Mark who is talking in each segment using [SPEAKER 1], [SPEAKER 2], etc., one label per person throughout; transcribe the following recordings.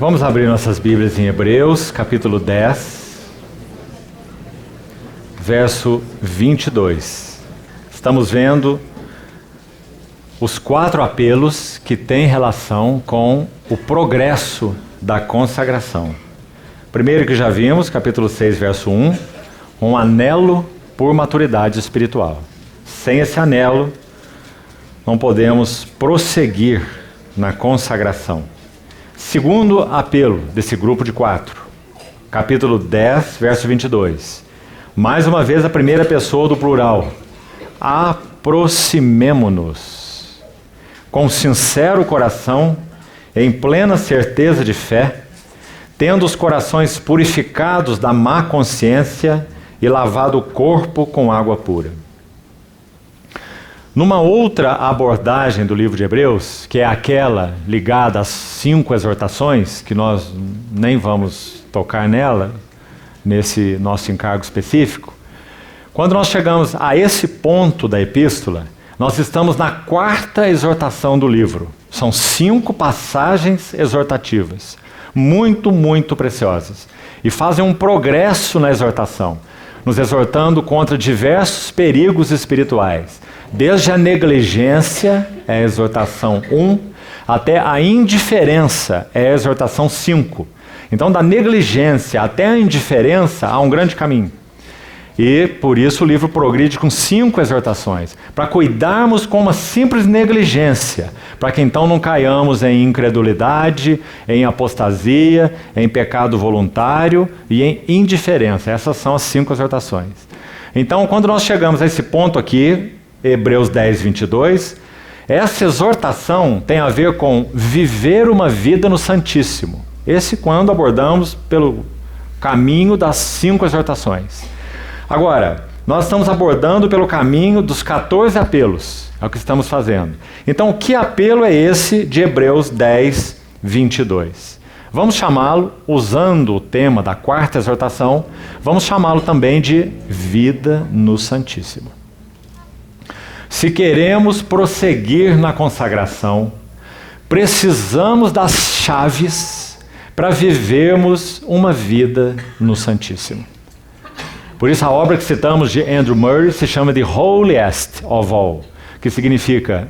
[SPEAKER 1] Vamos abrir nossas Bíblias em Hebreus, capítulo 10, verso 22. Estamos vendo os 4 apelos que têm relação com o progresso da consagração. Primeiro que já vimos, capítulo 6, verso 1, um anelo por maturidade espiritual. Sem esse anelo, não podemos prosseguir na consagração. Segundo apelo desse grupo de 4, capítulo 10, verso 22. Mais uma vez a primeira pessoa do plural. Aproximemo-nos com sincero coração, em plena certeza de fé, tendo os corações purificados da má consciência e lavado o corpo com água pura. Numa outra abordagem do livro de Hebreus, que é aquela ligada às 5 exortações, que nós nem vamos tocar nela, nesse nosso encargo específico, quando nós chegamos a esse ponto da epístola, nós estamos na 4ª exortação do livro. São 5 passagens exortativas, muito preciosas, e fazem um progresso na exortação, nos exortando contra diversos perigos espirituais. Desde a negligência, é a exortação 1, até a indiferença, é a exortação 5. Então, da negligência até a indiferença, há um grande caminho. E, por isso, o livro progride com 5 exortações, para cuidarmos com uma simples negligência, para que então não caiamos em incredulidade, em apostasia, em pecado voluntário e em indiferença. Essas são as 5 exortações. Então, quando nós chegamos a esse ponto aqui, Hebreus 10, 22, essa exortação tem a ver com viver uma vida no Santíssimo. Esse quando abordamos pelo caminho das 5 exortações. Agora, nós estamos abordando pelo caminho dos 14 apelos, é o que estamos fazendo. Então, que apelo é esse de Hebreus 10, 22? Vamos chamá-lo, usando o tema da 4ª exortação, vamos chamá-lo também de vida no Santíssimo. Se queremos prosseguir na consagração, precisamos das chaves para vivermos uma vida no Santíssimo. Por isso a obra que citamos de Andrew Murray se chama de Holiest of All, que significa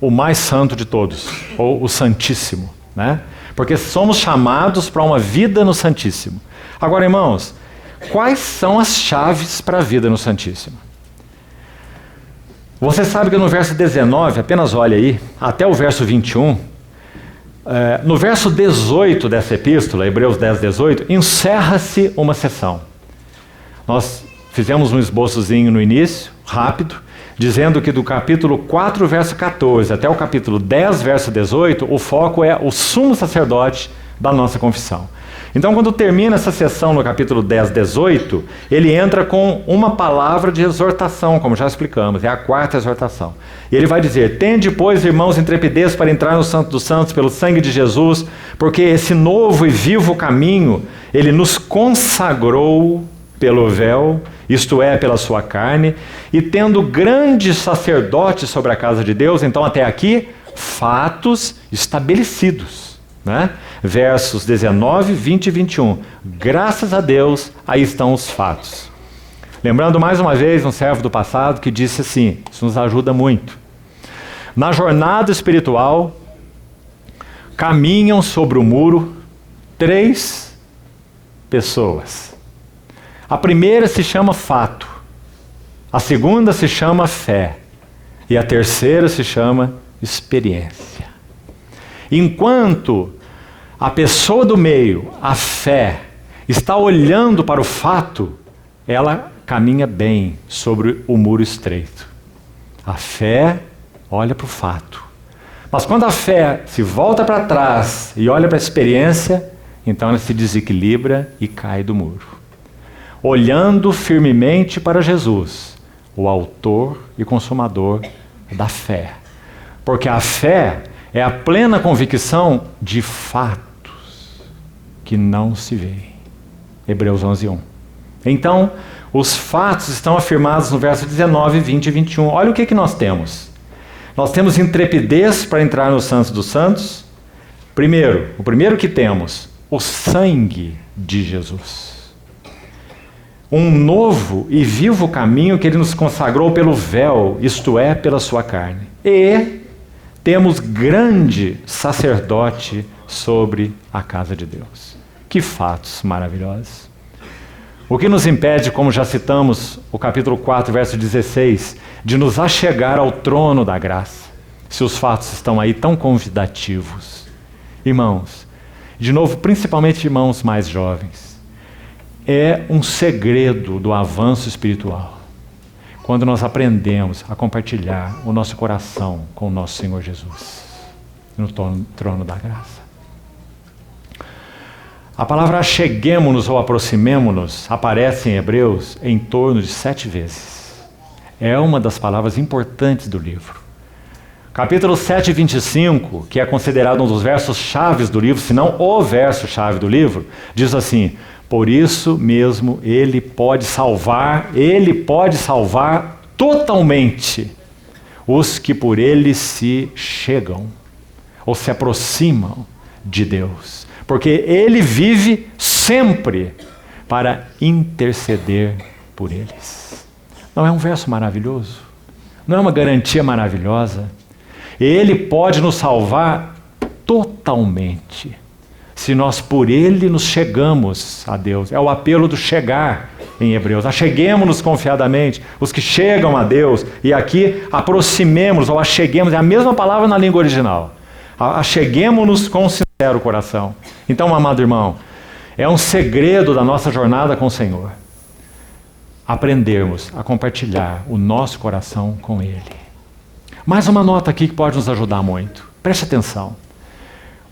[SPEAKER 1] o mais santo de todos, ou o Santíssimo, né? Porque somos chamados para uma vida no Santíssimo. Agora, irmãos, quais são as chaves para a vida no Santíssimo? Você sabe que no verso 19, apenas olha aí, até o verso 21, no verso 18 dessa epístola, Hebreus 10, 18, encerra-se uma sessão. Nós fizemos um esboçozinho no início, rápido, dizendo que do capítulo 4, verso 14, até o capítulo 10, verso 18, o foco é o sumo sacerdote da nossa confissão. Então, quando termina essa sessão no capítulo 10, 18, ele entra com uma palavra de exortação, como já explicamos, é a 4ª exortação. E ele vai dizer: tende, pois, irmãos, intrepidez para entrar no Santo dos Santos pelo sangue de Jesus, porque esse novo e vivo caminho, ele nos consagrou pelo véu, isto é, pela sua carne, e tendo grande sacerdote sobre a casa de Deus, então até aqui, fatos estabelecidos. Né? Versos 19, 20 e 21. Graças a Deus, aí estão os fatos. Lembrando mais uma vez um servo do passado que disse assim, isso nos ajuda muito. Na jornada espiritual, caminham sobre o muro 3 pessoas. A primeira se chama fato, a segunda se chama fé e a terceira se chama experiência. Enquanto a pessoa do meio, a fé, está olhando para o fato, ela caminha bem sobre o muro estreito. A fé olha para o fato. Mas quando a fé se volta para trás e olha para a experiência, então ela se desequilibra e cai do muro. Olhando firmemente para Jesus, o autor e consumador da fé. Porque a fé é a plena convicção de fatos que não se veem. Hebreus 11, 1. Então, os fatos estão afirmados no verso 19, 20 e 21. Olha o que nós temos. Nós temos intrepidez para entrar no Santo dos Santos, O primeiro que temos, o sangue de Jesus. Um novo e vivo caminho que Ele nos consagrou pelo véu, isto é, pela sua carne. E temos grande sacerdote sobre a casa de Deus. Que fatos maravilhosos. O que nos impede, como já citamos, o capítulo 4, verso 16, de nos achegar ao trono da graça, se os fatos estão aí tão convidativos? Irmãos, de novo, principalmente irmãos mais jovens, é um segredo do avanço espiritual quando nós aprendemos a compartilhar o nosso coração com o nosso Senhor Jesus no trono da graça. A palavra acheguemo-nos ou aproximemo-nos aparece em Hebreus em torno de 7 vezes. É uma das palavras importantes do livro. Capítulo 7, 25, que é considerado um dos versos chaves do livro, se não o verso chave do livro, diz assim: por isso mesmo Ele pode salvar totalmente os que por Ele se chegam, ou se aproximam de Deus. Porque Ele vive sempre para interceder por eles. Não é um verso maravilhoso? Não é uma garantia maravilhosa? Ele pode nos salvar totalmente, se nós por Ele nos chegamos a Deus. É o apelo do chegar em Hebreus. Acheguemo-nos confiadamente, os que chegam a Deus. E aqui, aproximemos ou acheguemos, é a mesma palavra na língua original. Acheguemo-nos com sincero coração. Então, amado irmão, é um segredo da nossa jornada com o Senhor aprendermos a compartilhar o nosso coração com Ele. Mais uma nota aqui que pode nos ajudar muito. Preste atenção.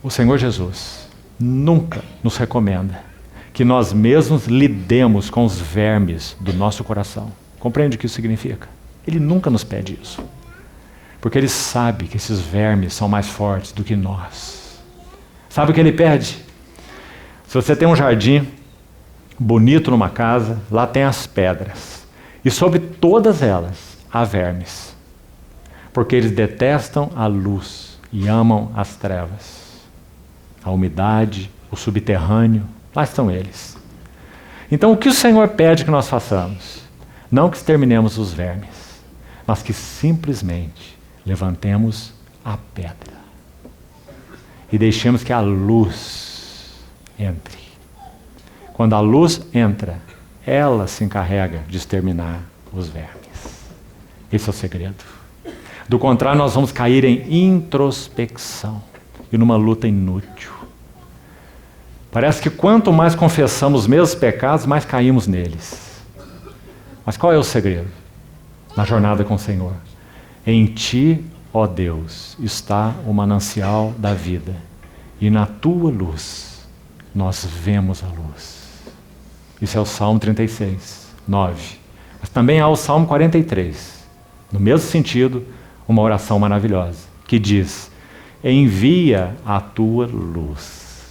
[SPEAKER 1] O Senhor Jesus nunca nos recomenda que nós mesmos lidemos com os vermes do nosso coração. Compreende o que isso significa? Ele nunca nos pede isso. Porque Ele sabe que esses vermes são mais fortes do que nós. Sabe o que Ele pede? Se você tem um jardim bonito numa casa, lá tem as pedras. E sobre todas elas há vermes. Porque eles detestam a luz e amam as trevas. A umidade, o subterrâneo, lá estão eles. Então o que o Senhor pede que nós façamos? Não que exterminemos os vermes, mas que simplesmente levantemos a pedra e deixemos que a luz entre. Quando a luz entra, ela se encarrega de exterminar os vermes. Esse é o segredo. Do contrário, nós vamos cair em introspecção e numa luta inútil. Parece que quanto mais confessamos os mesmos pecados, mais caímos neles. Mas qual é o segredo na jornada com o Senhor? Em Ti, ó Deus, está o manancial da vida, e na Tua luz nós vemos a luz. Isso é o Salmo 36, 9. Mas também há o Salmo 43, no mesmo sentido, uma oração maravilhosa, que diz: envia a Tua luz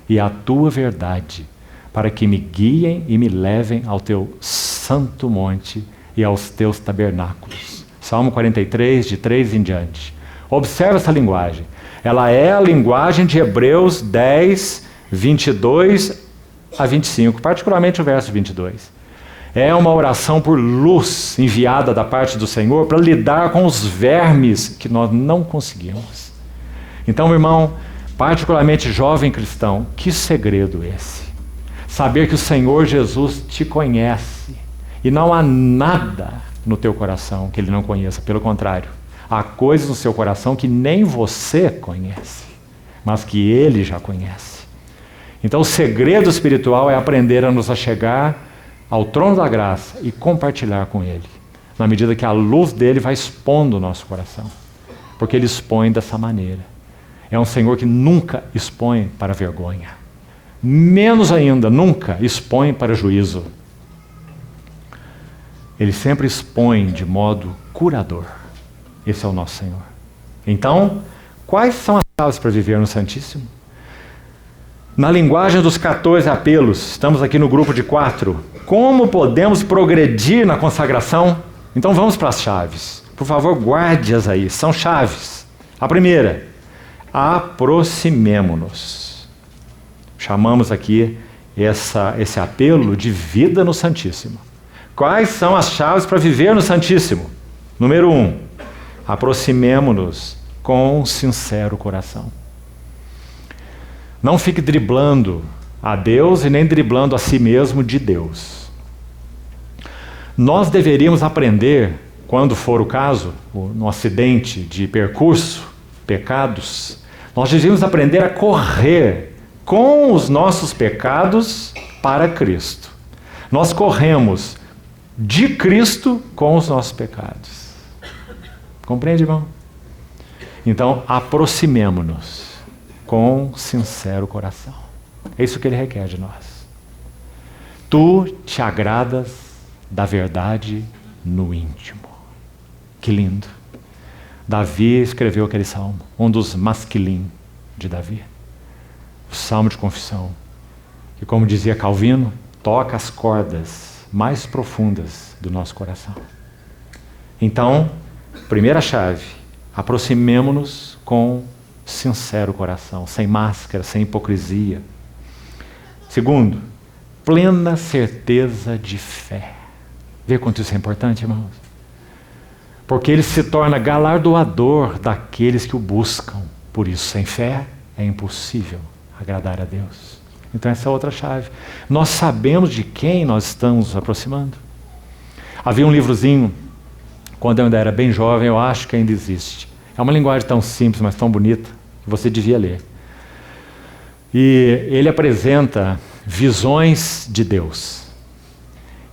[SPEAKER 1] e a Tua verdade, para que me guiem e me levem ao Teu santo monte e aos Teus tabernáculos. Salmo 43, de 3 em diante. Observe essa linguagem. Ela é a linguagem de Hebreus 10, 22 a 25, particularmente o verso 22. É uma oração por luz enviada da parte do Senhor para lidar com os vermes que nós não conseguimos. Então, meu irmão, particularmente jovem cristão, que segredo esse? Saber que o Senhor Jesus te conhece e não há nada no teu coração que Ele não conheça. Pelo contrário, há coisas no seu coração que nem você conhece, mas que Ele já conhece. Então o segredo espiritual é aprender a nos achegar ao trono da graça e compartilhar com Ele, na medida que a luz dele vai expondo o nosso coração, porque Ele expõe dessa maneira. É um Senhor que nunca expõe para vergonha, menos ainda, nunca expõe para juízo. Ele sempre expõe de modo curador. Esse é o nosso Senhor. Então, quais são as chaves para viver no Santíssimo? Na linguagem dos 14 apelos, estamos aqui no grupo de 4. Como podemos progredir na consagração? Então vamos para as chaves. Por favor, guarde-as aí. São chaves. A primeira, aproximemo-nos. Chamamos aqui esse apelo de vida no Santíssimo. Quais são as chaves para viver no Santíssimo? Número 1, aproximemo-nos com sincero coração. Não fique driblando a Deus e nem driblando a si mesmo de Deus. Nós deveríamos aprender, quando for o caso, no acidente de percurso, pecados, nós deveríamos aprender a correr com os nossos pecados para Cristo. Nós corremos de Cristo com os nossos pecados. Compreende, irmão? Então, aproximemo-nos com sincero coração. É isso que ele requer de nós. Tu te agradas da verdade no íntimo. Que lindo. Davi escreveu aquele salmo, um dos masquilim de Davi. O salmo de confissão, que, como dizia Calvino, toca as cordas mais profundas do nosso coração. Então, primeira chave, aproximemo-nos com sincero coração, sem máscara, sem hipocrisia. Segundo, plena certeza de fé. Vê quanto isso é importante, irmãos? Porque ele se torna galardoador daqueles que o buscam. Por isso, sem fé, é impossível agradar a Deus. Então essa é outra chave. Nós sabemos de quem nós estamos nos aproximando. Havia um livrozinho, quando eu ainda era bem jovem, eu acho que ainda existe. É uma linguagem tão simples, mas tão bonita, que você devia ler. E ele apresenta visões de Deus.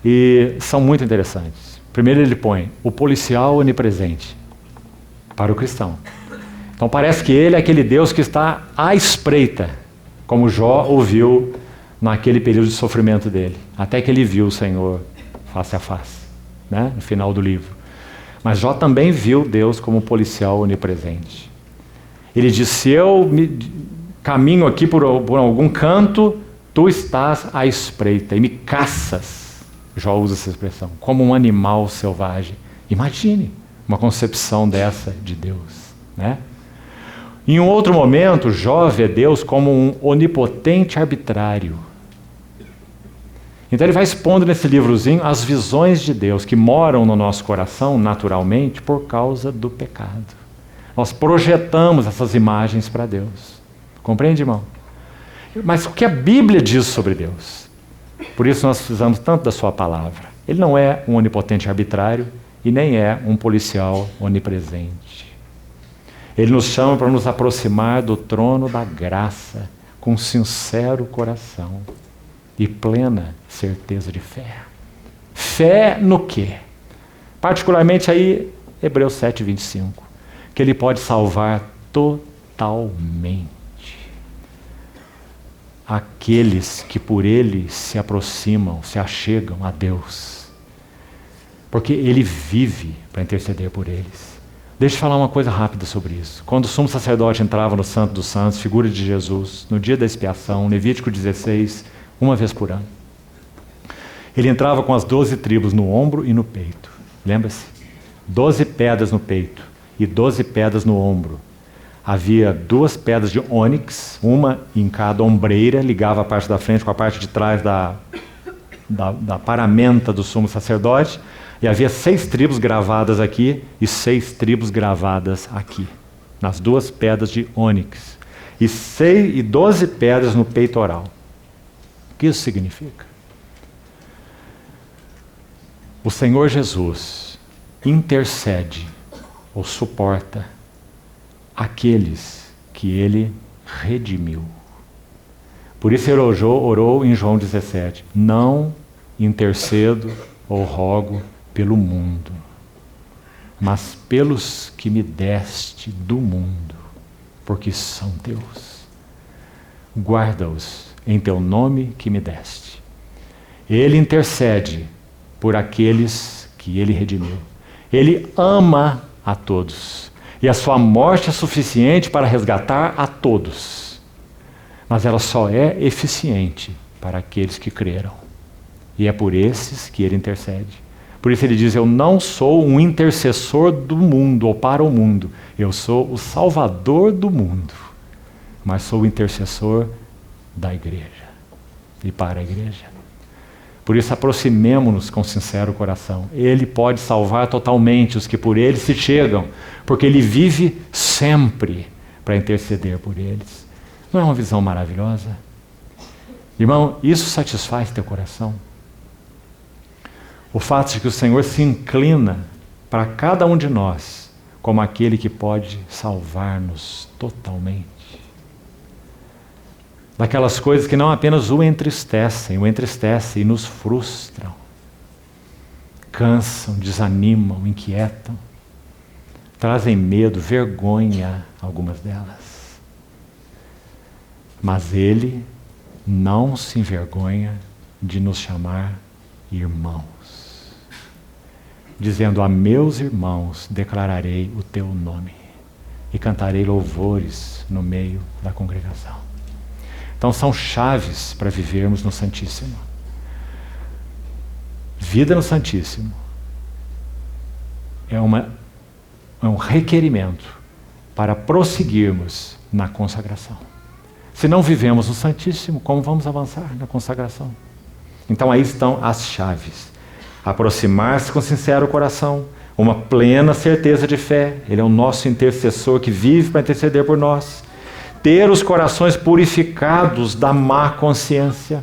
[SPEAKER 1] E são muito interessantes. Primeiro ele põe o policial onipresente para o cristão. Então parece que ele é aquele Deus que está à espreita, como Jó ouviu naquele período de sofrimento dele, até que ele viu o Senhor face a face, né? No final do livro. Mas Jó também viu Deus como policial onipresente. Ele diz, se eu caminho aqui por algum canto, tu estás à espreita e me caças. Jó usa essa expressão, como um animal selvagem. Imagine uma concepção dessa de Deus, né? Em um outro momento, Jó vê Deus como um onipotente arbitrário. Então ele vai expondo nesse livrozinho as visões de Deus que moram no nosso coração naturalmente por causa do pecado. Nós projetamos essas imagens para Deus. Compreende, irmão? Mas o que a Bíblia diz sobre Deus? Por isso nós precisamos tanto da sua palavra. Ele não é um onipotente arbitrário e nem é um policial onipresente. Ele nos chama para nos aproximar do trono da graça com sincero coração e plena certeza de fé. Fé no quê? Particularmente aí, Hebreus 7:25, que ele pode salvar totalmente aqueles que por ele se aproximam, se achegam a Deus. Porque ele vive para interceder por eles. Deixa eu falar uma coisa rápida sobre isso. Quando o sumo sacerdote entrava no Santo dos Santos, figura de Jesus, no dia da expiação, Levítico 16, uma vez por ano, ele entrava com as 12 tribos no ombro e no peito. Lembra-se? 12 pedras no peito e 12 pedras no ombro. Havia 2 pedras de ônix, uma em cada ombreira, ligava a parte da frente com a parte de trás da paramenta do sumo sacerdote, e havia 6 tribos gravadas aqui e 6 tribos gravadas aqui, nas 2 pedras de ônix, e 12 pedras no peitoral. O que isso significa? O Senhor Jesus intercede ou suporta aqueles que ele redimiu. Por isso ele orou em João 17, não intercedo ou rogo pelo mundo, mas pelos que me deste do mundo, porque são teus. Guarda-os em teu nome que me deste. Ele intercede por aqueles que ele redimiu. Ele ama a todos. E a sua morte é suficiente para resgatar a todos. Mas ela só é eficiente para aqueles que creram. E é por esses que ele intercede. Por isso ele diz, eu não sou um intercessor do mundo ou para o mundo. Eu sou o salvador do mundo. mas sou o intercessor da igreja e para a igreja. Por isso, aproximemo-nos com sincero coração. Ele pode salvar totalmente os que por ele se chegam, porque ele vive sempre para interceder por eles. Não é uma visão maravilhosa? Irmão, isso satisfaz teu coração? O fato de que o Senhor se inclina para cada um de nós como aquele que pode salvar-nos totalmente. Daquelas coisas que não apenas o entristecem e nos frustram, cansam, desanimam, inquietam, trazem medo, vergonha, algumas delas. Mas Ele não se envergonha de nos chamar irmãos, dizendo: a meus irmãos declararei o teu nome e cantarei louvores no meio da congregação. Então são chaves para vivermos no Santíssimo. Vida no Santíssimo é um requerimento para prosseguirmos na consagração. Se não vivemos no Santíssimo, como vamos avançar na consagração? Então aí estão as chaves. Aproximar-se com sincero coração, uma plena certeza de fé. Ele é o nosso intercessor que vive para interceder por nós. Ter os corações purificados da má consciência.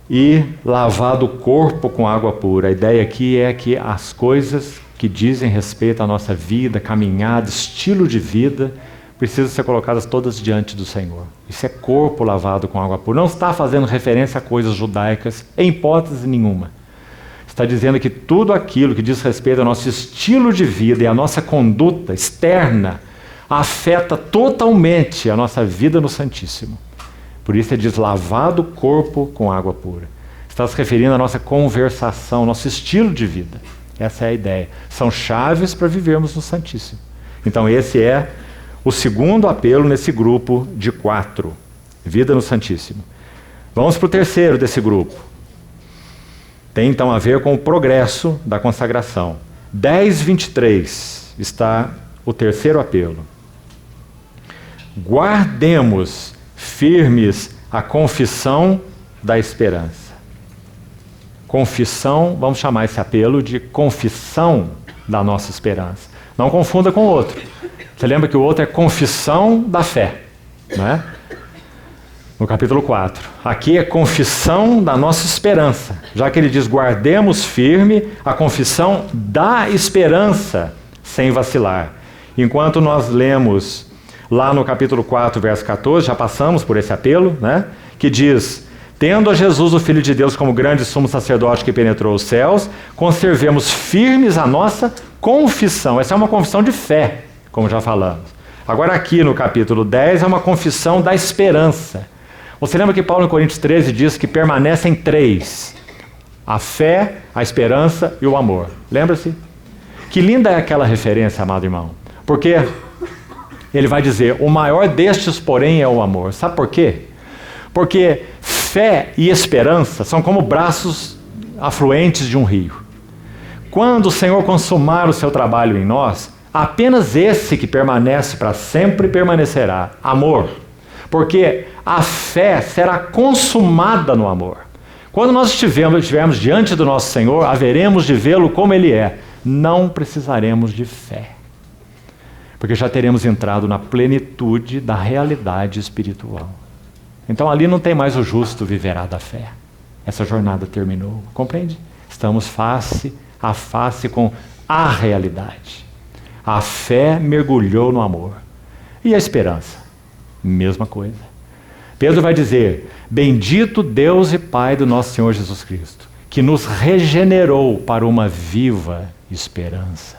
[SPEAKER 1] E lavado o corpo com água pura. A ideia aqui é que as coisas que dizem respeito à nossa vida, caminhada, estilo de vida, precisam ser colocadas todas diante do Senhor. Isso é corpo lavado com água pura. Não está fazendo referência a coisas judaicas, em hipótese nenhuma. Está dizendo que tudo aquilo que diz respeito ao nosso estilo de vida e à nossa conduta externa afeta totalmente a nossa vida no Santíssimo. Por isso ele diz: lavado o corpo com água pura. Está se referindo à nossa conversação, nosso estilo de vida. Essa é a ideia. São chaves para vivermos no Santíssimo. Então esse é o segundo apelo nesse grupo de 4. Vida no Santíssimo. Vamos para o terceiro desse grupo. Tem então a ver com o progresso da consagração. 10:23 está o terceiro apelo. Guardemos firmes a confissão da esperança. Confissão, vamos chamar esse apelo de confissão da nossa esperança. Não confunda com o outro. Você lembra que o outro é confissão da fé, não é? No capítulo 4. Aqui é confissão da nossa esperança, já que ele diz: guardemos firme a confissão da esperança, sem vacilar. Enquanto nós lemos lá no capítulo 4, verso 14, já passamos por esse apelo, né? Que diz: tendo a Jesus, o Filho de Deus, como grande sumo sacerdote que penetrou os céus, conservemos firmes a nossa confissão. Essa é uma confissão de fé, como já falamos. Agora aqui no capítulo 10 é uma confissão da esperança. Você lembra que Paulo em Coríntios 13 diz que permanecem 3: a fé, a esperança e o amor. Lembra-se? Que linda é aquela referência, amado irmão. Porque ele vai dizer: o maior destes, porém, é o amor. Sabe por quê? Porque fé e esperança são como braços afluentes de um rio. Quando o Senhor consumar o seu trabalho em nós, apenas esse que permanece para sempre permanecerá: amor. Porque a fé será consumada no amor. Quando nós estivermos diante do nosso Senhor, haveremos de vê-lo como Ele é. Não precisaremos de fé, porque já teremos entrado na plenitude da realidade espiritual. Então ali não tem mais o justo viverá da fé. Essa jornada terminou, compreende? Estamos face a face com a realidade. A fé mergulhou no amor. E a esperança? Mesma coisa. Pedro vai dizer: bendito Deus e Pai do nosso Senhor Jesus Cristo, que nos regenerou para uma viva esperança,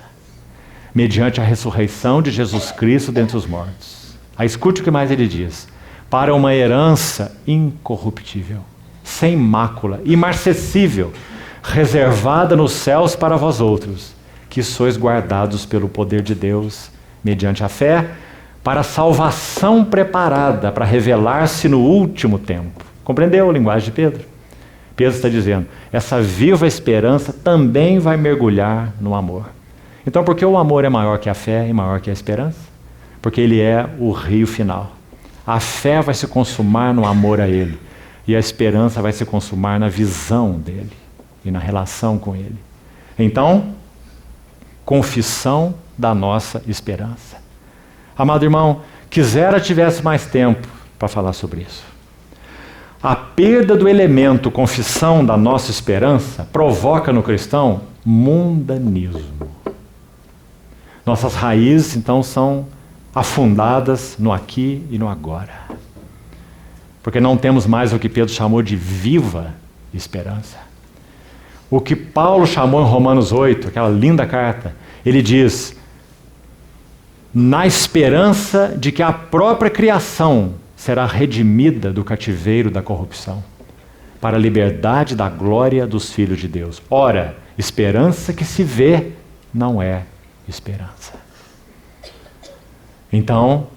[SPEAKER 1] mediante a ressurreição de Jesus Cristo dentre os mortos. Aí escute o que mais ele diz: para uma herança incorruptível, sem mácula, imarcessível, reservada nos céus para vós outros, que sois guardados pelo poder de Deus, mediante a fé, para a salvação preparada para revelar-se no último tempo. Compreendeu a linguagem de Pedro? Pedro está dizendo: essa viva esperança também vai mergulhar no amor. Então, por que o amor é maior que a fé e maior que a esperança? porque Ele é o rio final. A fé vai se consumar no amor a Ele, e a esperança vai se consumar na visão dEle e na relação com Ele. Então, confissão da nossa esperança. Amado irmão, quisera tivesse mais tempo para falar sobre isso. A perda do elemento confissão da nossa esperança provoca no cristão mundanismo. Nossas raízes, então, são afundadas no aqui e no agora. Porque não temos mais o que Pedro chamou de viva esperança. O que Paulo chamou em Romanos 8, aquela linda carta, ele diz: na esperança de que a própria criação será redimida do cativeiro da corrupção, para a liberdade da glória dos filhos de Deus. Ora, esperança que se vê não é esperança. Então,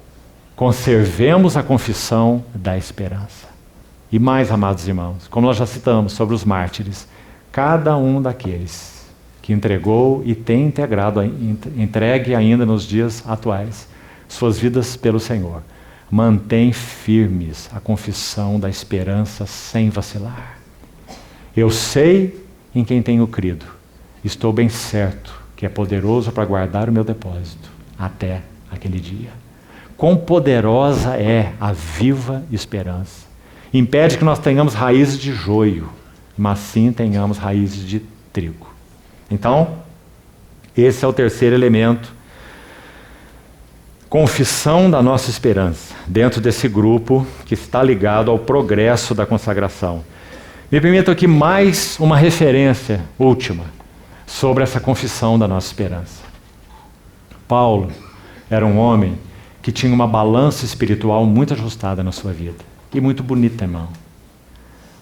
[SPEAKER 1] conservemos a confissão da esperança. E mais, amados irmãos, como nós já citamos sobre os mártires, cada um daqueles que entregou e tem entregue ainda nos dias atuais suas vidas pelo Senhor, mantém firmes a confissão da esperança sem vacilar. Eu sei em quem tenho crido, estou bem certo que é poderoso para guardar o meu depósito até aquele dia. Quão poderosa é a viva esperança. Impede que nós tenhamos raízes de joio, mas sim tenhamos raízes de trigo. Então, esse é o terceiro elemento. Confissão da nossa esperança, dentro desse grupo que está ligado ao progresso da consagração. Me permito aqui mais uma referência última sobre essa confissão da nossa esperança. Paulo era um homem que tinha uma balança espiritual muito ajustada na sua vida. E muito bonita, irmão.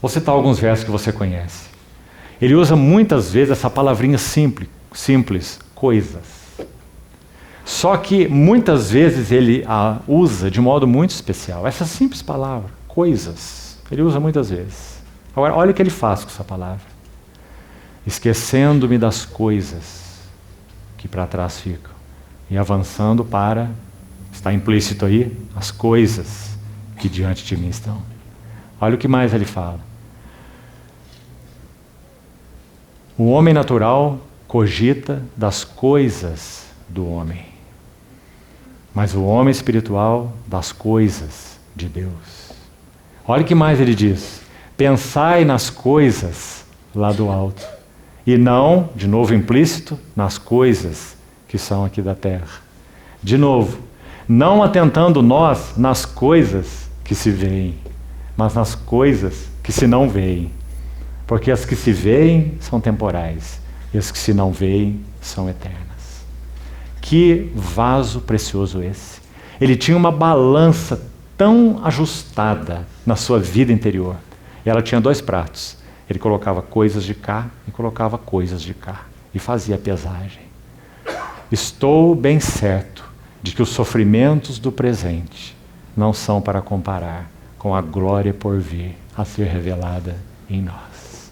[SPEAKER 1] Vou citar alguns versos que você conhece. Ele usa muitas vezes essa palavrinha simples, coisas. Só que muitas vezes ele a usa de modo muito especial. Essa simples palavra, coisas, ele usa muitas vezes. Agora, olha o que ele faz com essa palavra. Esquecendo-me das coisas que para trás ficam e avançando para, está implícito aí, as coisas que diante de mim estão. Olha o que mais ele fala. O homem natural cogita das coisas do homem, mas o homem espiritual das coisas de Deus. Olha o que mais ele diz. Pensai nas coisas lá do alto, e não, de novo implícito, nas coisas que são aqui da terra. De novo, não atentando nós nas coisas que se veem, mas nas coisas que se não veem. Porque as que se veem são temporais, e as que se não veem são eternas. Que vaso precioso esse! Ele tinha uma balança tão ajustada na sua vida interior. E ela tinha 2 pratos. Ele colocava coisas de cá e colocava coisas de cá. E fazia a pesagem. Estou bem certo de que os sofrimentos do presente não são para comparar com a glória por vir a ser revelada em nós.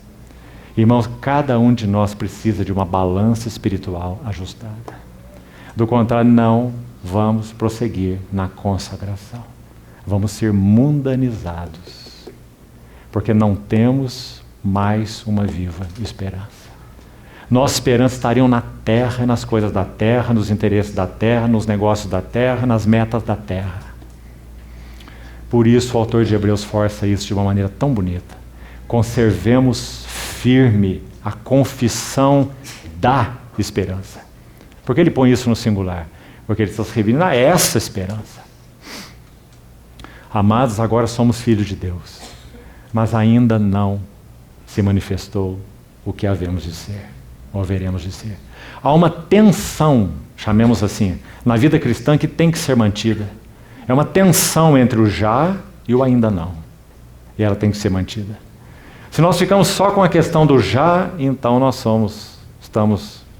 [SPEAKER 1] Irmãos, cada um de nós precisa de uma balança espiritual ajustada. Do contrário, não vamos prosseguir na consagração. Vamos ser mundanizados, porque não temos mais uma viva esperança. Nossa esperança estaria na terra e nas coisas da terra, nos interesses da terra, nos negócios da terra, nas metas da terra. Por isso o autor de Hebreus força isso de uma maneira tão bonita. Conservemos firme a confissão da esperança. Por que ele põe isso no singular? Porque ele está se referindo a essa esperança. Amados, agora somos filhos de Deus, mas ainda não se manifestou o que havemos de ser, ou haveremos de ser. Há uma tensão, chamemos assim, na vida cristã que tem que ser mantida. É uma tensão entre o já e o ainda não. E ela tem que ser mantida. Se nós ficamos só com a questão do já, então nós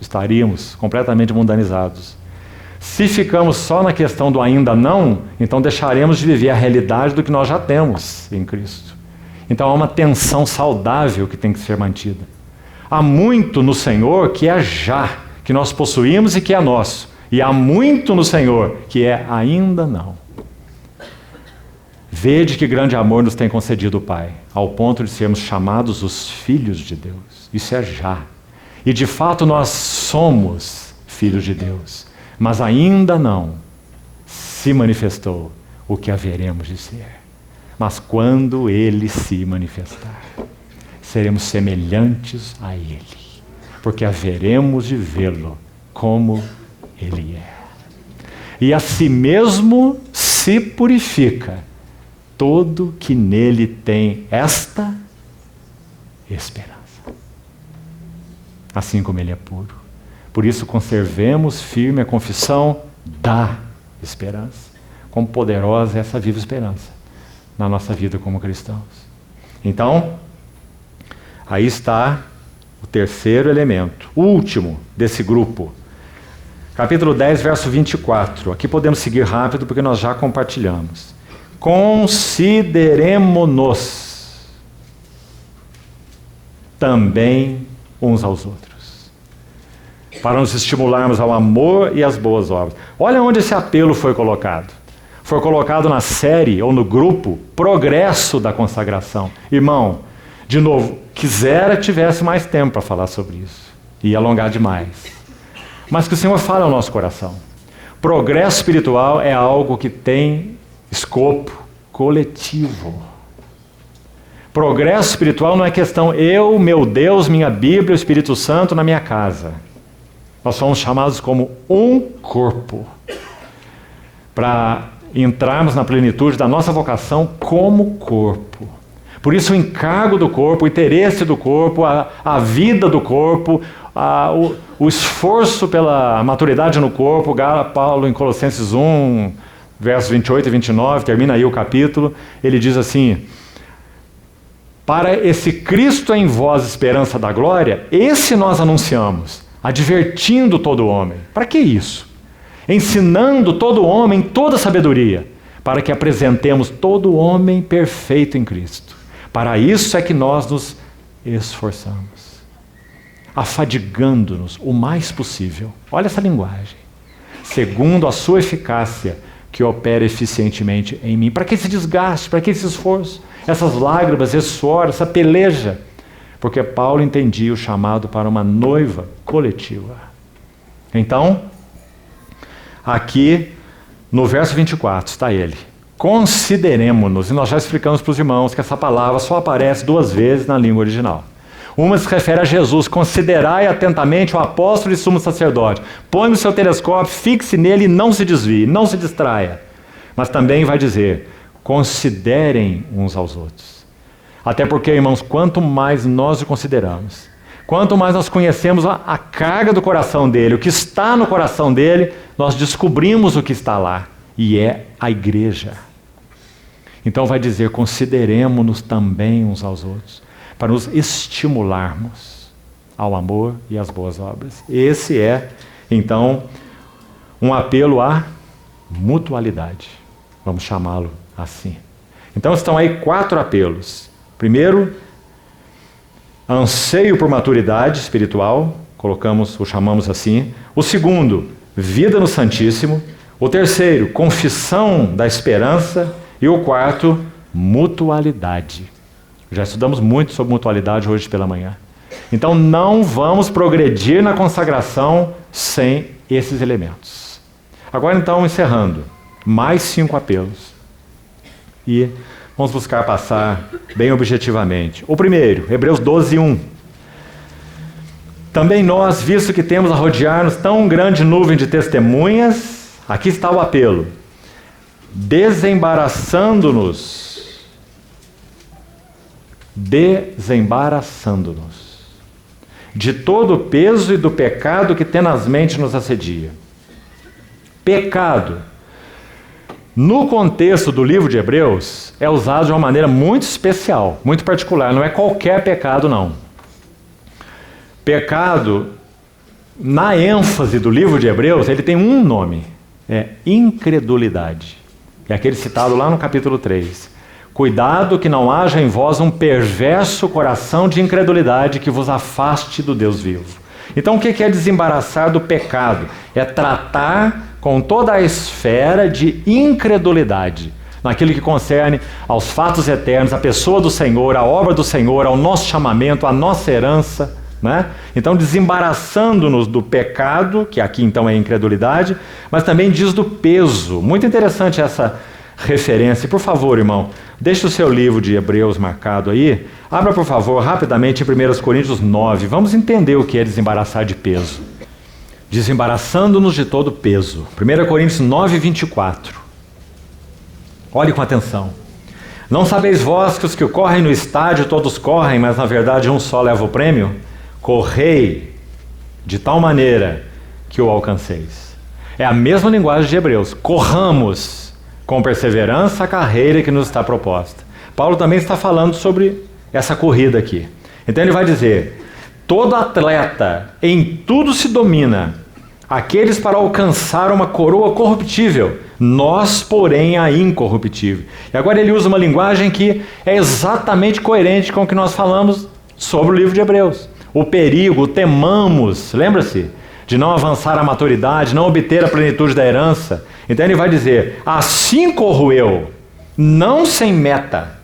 [SPEAKER 1] estaríamos completamente mundanizados. Se ficamos só na questão do ainda não, então deixaremos de viver a realidade do que nós já temos em Cristo. Então há uma tensão saudável que tem que ser mantida. Há muito no Senhor que é já, que nós possuímos e que é nosso. E há muito no Senhor, que é ainda não. Vede que grande amor nos tem concedido o Pai, ao ponto de sermos chamados os filhos de Deus. Isso é já. E de fato nós somos filhos de Deus, mas ainda não se manifestou o que haveremos de ser. Mas quando Ele se manifestar, seremos semelhantes a Ele, porque haveremos de vê-lo como Ele é. E a si mesmo se purifica todo que nele tem esta esperança. Assim como Ele é puro. Por isso conservemos firme a confissão da esperança. Quão poderosa é essa viva esperança na nossa vida como cristãos. Então, aí está o terceiro elemento, o último desse grupo. Capítulo 10, verso 24. Aqui podemos seguir rápido porque nós já compartilhamos. Consideremo-nos também uns aos outros, para nos estimularmos ao amor e às boas obras. Olha onde esse apelo foi colocado. Foi colocado na série ou no grupo Progresso da Consagração. Irmão, de novo, quisera tivesse mais tempo para falar sobre isso e alongar demais. Mas que o Senhor fale ao nosso coração. Progresso espiritual é algo que tem escopo coletivo. Progresso espiritual não é questão eu, meu Deus, minha Bíblia, o Espírito Santo na minha casa. Nós somos chamados como um corpo para entrarmos na plenitude da nossa vocação como corpo. Por isso o encargo do corpo, o interesse do corpo, a vida do corpo, o esforço pela maturidade no corpo. Paulo em Colossenses 1, versos 28 e 29, termina aí o capítulo, ele diz assim: para esse Cristo em vós, esperança da glória, esse nós anunciamos, advertindo todo homem. Para que isso? Ensinando todo homem toda sabedoria, para que apresentemos todo homem perfeito em Cristo. Para isso é que nós nos esforçamos, afadigando-nos o mais possível. Olha essa linguagem. Segundo a sua eficácia, que opera eficientemente em mim. Para que esse desgaste? Para que esse esforço? Essas lágrimas, esse suor, essa peleja? Porque Paulo entendia o chamado para uma noiva coletiva. Então, aqui no verso 24 está ele. Consideremo-nos, e nós já explicamos para os irmãos que essa palavra só aparece 2 vezes na língua original. Uma se refere a Jesus: considerai atentamente o apóstolo e sumo sacerdote. Põe no seu telescópio, fixe nele e não se desvie, não se distraia. Mas também vai dizer: considerem uns aos outros. Até porque, irmãos, quanto mais nós o consideramos, quanto mais nós conhecemos a carga do coração dele, o que está no coração dele, nós descobrimos o que está lá, e é a igreja. Então vai dizer: consideremo-nos também uns aos outros, para nos estimularmos ao amor e às boas obras. Esse é, então, um apelo à mutualidade. Vamos chamá-lo assim. Então estão aí 4 apelos. Primeiro, anseio por maturidade espiritual, o chamamos assim. O segundo, vida no Santíssimo. O terceiro, confissão da esperança. E o quarto, mutualidade. Já estudamos muito sobre mutualidade hoje pela manhã. Então não vamos progredir na consagração sem esses elementos. Agora então, encerrando, mais 5 apelos. E vamos buscar passar bem objetivamente. O primeiro, Hebreus 12, 1. Também nós, visto que temos a rodear-nos tão grande nuvem de testemunhas, aqui está o apelo: desembaraçando-nos de todo o peso e do pecado que tenazmente nos assedia. Pecado, no contexto do livro de Hebreus, é usado de uma maneira muito especial, muito particular. Não é qualquer pecado, não. Pecado, na ênfase do livro de Hebreus, ele tem um nome: é incredulidade. É aquele citado lá no capítulo 3. Cuidado que não haja em vós um perverso coração de incredulidade que vos afaste do Deus vivo. Então o que é desembaraçar do pecado? É tratar com toda a esfera de incredulidade, naquilo que concerne aos fatos eternos, à pessoa do Senhor, à obra do Senhor, ao nosso chamamento, à nossa herança, né? Então desembaraçando-nos do pecado, que aqui então é incredulidade, mas também diz do peso. Muito interessante essa referência. Por favor, irmão, deixe o seu livro de Hebreus marcado aí. Abra, por favor, rapidamente em 1 Coríntios 9. Vamos entender o que é desembaraçar de peso. Desembaraçando-nos de todo peso. 1 Coríntios 9, 24. Olhe com atenção. Não sabeis vós que os que correm no estádio todos correm, mas na verdade um só leva o prêmio? Correi de tal maneira que o alcanceis. É a mesma linguagem de Hebreus. Corramos com perseverança a carreira que nos está proposta. Paulo também está falando sobre essa corrida aqui. Então ele vai dizer: todo atleta em tudo se domina, aqueles para alcançar uma coroa corruptível, nós, porém, a incorruptível. E agora ele usa uma linguagem que é exatamente coerente com o que nós falamos sobre o livro de Hebreus. O perigo, temamos, lembra-se? De não avançar à maturidade, não obter a plenitude da herança. Então ele vai dizer: assim corro eu, não sem meta.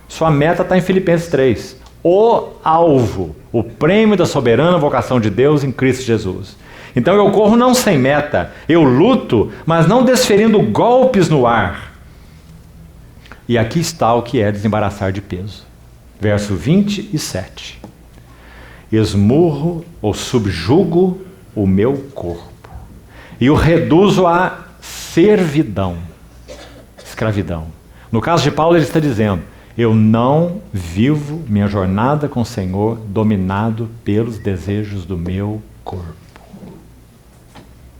[SPEAKER 1] Sua meta está em Filipenses 3. O alvo, o prêmio da soberana vocação de Deus em Cristo Jesus. Então eu corro não sem meta, eu luto, mas não desferindo golpes no ar. E aqui está o que é desembaraçar de peso. Verso 27. Esmurro ou subjugo o meu corpo e o reduzo à servidão, escravidão. No caso de Paulo ele está dizendo: eu não vivo minha jornada com o Senhor dominado pelos desejos do meu corpo.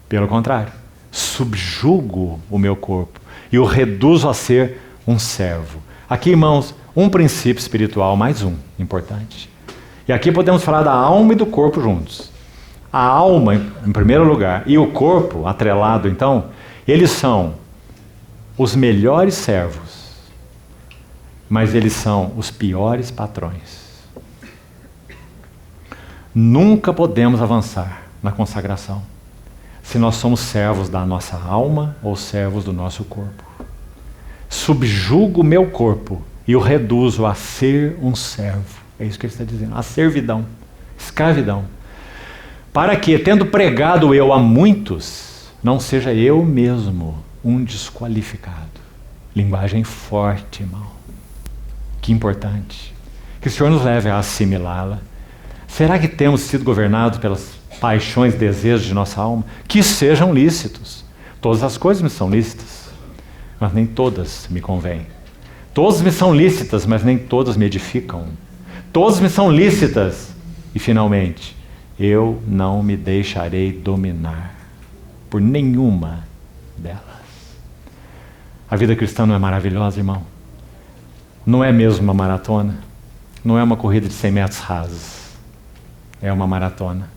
[SPEAKER 1] Pelo contrário, subjugo o meu corpo e o reduzo a ser um servo. Aqui, irmãos, um princípio espiritual, mais um, importante. E aqui podemos falar da alma e do corpo juntos. A alma, em primeiro lugar, e o corpo, atrelado, então, eles são os melhores servos, mas eles são os piores patrões. Nunca podemos avançar na consagração se nós somos servos da nossa alma ou servos do nosso corpo. Subjugo o meu corpo e o reduzo a ser um servo. É isso que ele está dizendo. A servidão, escravidão. Para que, tendo pregado eu a muitos, não seja eu mesmo um desqualificado. Linguagem forte, irmão. Que importante. Que o Senhor nos leve a assimilá-la. Será que temos sido governados pelas paixões, desejos de nossa alma? Que sejam lícitos. Todas as coisas me são lícitas, mas nem todas me convêm. Todas me são lícitas, mas nem todas me edificam. Todas me são lícitas e, finalmente, eu não me deixarei dominar por nenhuma delas. A vida cristã não é maravilhosa, irmão? Não é mesmo uma maratona? Não é uma corrida de 100 metros rasos. É uma maratona.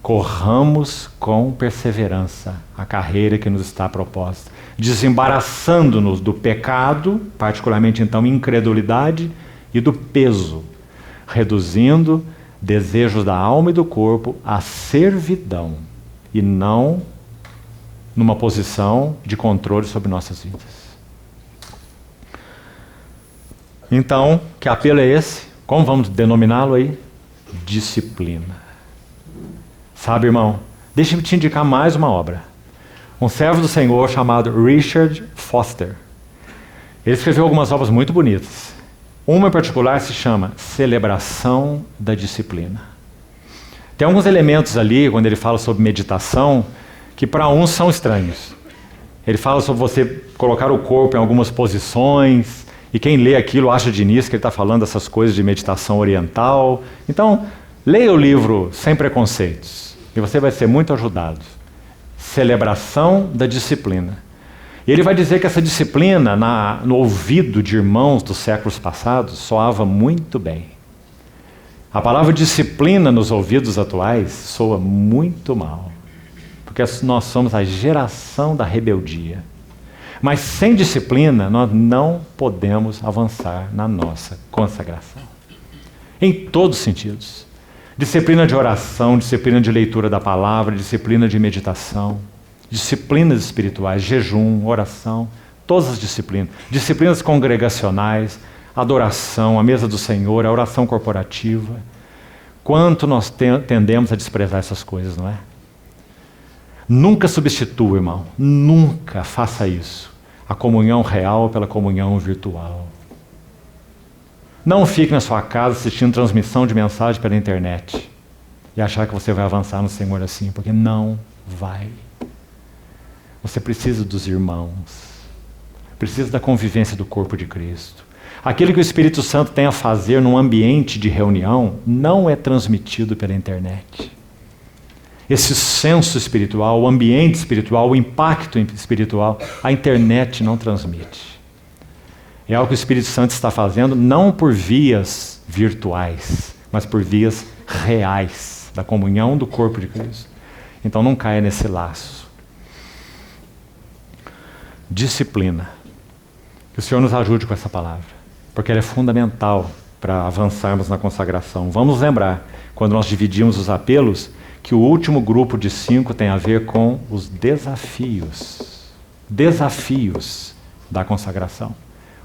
[SPEAKER 1] Corramos com perseverança a carreira que nos está proposta, desembaraçando-nos do pecado, particularmente então incredulidade, e do peso, reduzindo desejos da alma e do corpo à servidão e não numa posição de controle sobre nossas vidas. Então, que apelo é esse? Como vamos denominá-lo aí? Disciplina. Sabe, irmão, deixa-me te indicar mais uma obra. Um servo do Senhor chamado Richard Foster. Ele escreveu algumas obras muito bonitas. Uma em particular se chama Celebração da Disciplina. Tem alguns elementos ali, quando ele fala sobre meditação, que para uns são estranhos. Ele fala sobre você colocar o corpo em algumas posições, e quem lê aquilo acha de início que ele está falando dessas coisas de meditação oriental. Então, leia o livro sem preconceitos, e você vai ser muito ajudado. Celebração da Disciplina. E ele vai dizer que essa disciplina, no ouvido de irmãos dos séculos passados, soava muito bem. A palavra disciplina nos ouvidos atuais soa muito mal, porque nós somos a geração da rebeldia. Mas sem disciplina, nós não podemos avançar na nossa consagração. Em todos os sentidos. Disciplina de oração, disciplina de leitura da palavra, disciplina de meditação, disciplinas espirituais, jejum, oração, todas as disciplinas. Disciplinas congregacionais, adoração, a mesa do Senhor, a oração corporativa. Quanto nós tendemos a desprezar essas coisas, não é? Nunca substitua, irmão, nunca faça isso. A comunhão real pela comunhão virtual. Não fique na sua casa assistindo transmissão de mensagem pela internet e achar que você vai avançar no Senhor assim, porque não vai. Você precisa dos irmãos, precisa da convivência do corpo de Cristo. Aquilo que o Espírito Santo tem a fazer num ambiente de reunião não é transmitido pela internet. Esse senso espiritual, o ambiente espiritual, o impacto espiritual, a internet não transmite. É algo que o Espírito Santo está fazendo não por vias virtuais, mas por vias reais, da comunhão do corpo de Cristo. Então não caia nesse laço. Disciplina. Que o Senhor nos ajude com essa palavra, porque ela é fundamental para avançarmos na consagração. Vamos lembrar, quando nós dividimos os apelos, que o último grupo de 5 tem a ver com os desafios. Desafios da consagração.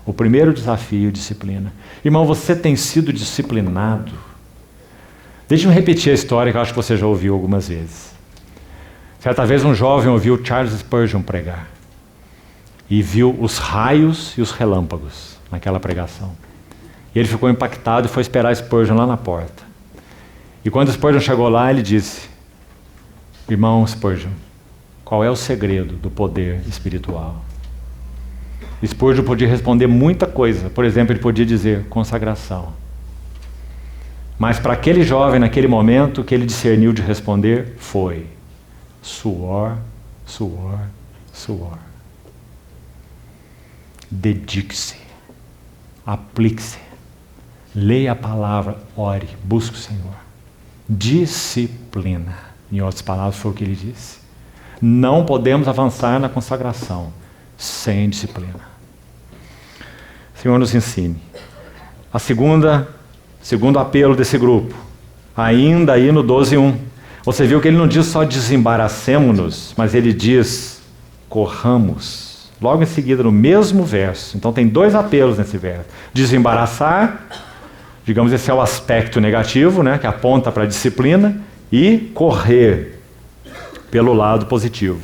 [SPEAKER 1] O primeiro desafio, disciplina. Irmão, você tem sido disciplinado. Deixe-me repetir a história que eu acho que você já ouviu algumas vezes. Certa vez um jovem ouviu Charles Spurgeon pregar. E viu os raios e os relâmpagos naquela pregação. E ele ficou impactado e foi esperar Spurgeon lá na porta. E quando Spurgeon chegou lá, ele disse: irmão Spurgeon, qual é o segredo do poder espiritual? Spurgeon podia responder muita coisa. Por exemplo, ele podia dizer consagração. Mas para aquele jovem, naquele momento, o que ele discerniu de responder foi suor, suor, suor. Dedique-se, aplique-se, leia a palavra, ore, busque o Senhor. Disciplina, em outras palavras, foi o que ele disse. Não podemos avançar na consagração sem disciplina. O Senhor nos ensine. Segundo apelo desse grupo, ainda aí no 12:1, você viu que ele não diz só desembaracemo-nos, mas ele diz corramos. Logo em seguida, no mesmo verso. Então tem 2 apelos nesse verso. Desembaraçar, digamos, esse é o aspecto negativo, né, que aponta para a disciplina, e correr pelo lado positivo.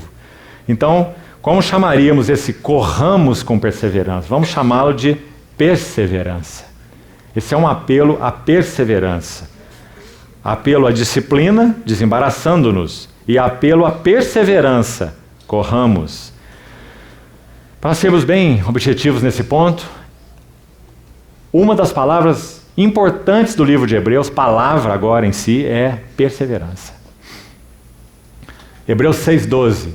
[SPEAKER 1] Então, como chamaríamos esse corramos com perseverança? Vamos chamá-lo de perseverança. Esse é um apelo à perseverança. Apelo à disciplina, desembaraçando-nos, e apelo à perseverança, corramos. Para sermos bem objetivos nesse ponto, uma das palavras importantes do livro de Hebreus, palavra agora em si, é perseverança. Hebreus 6:12,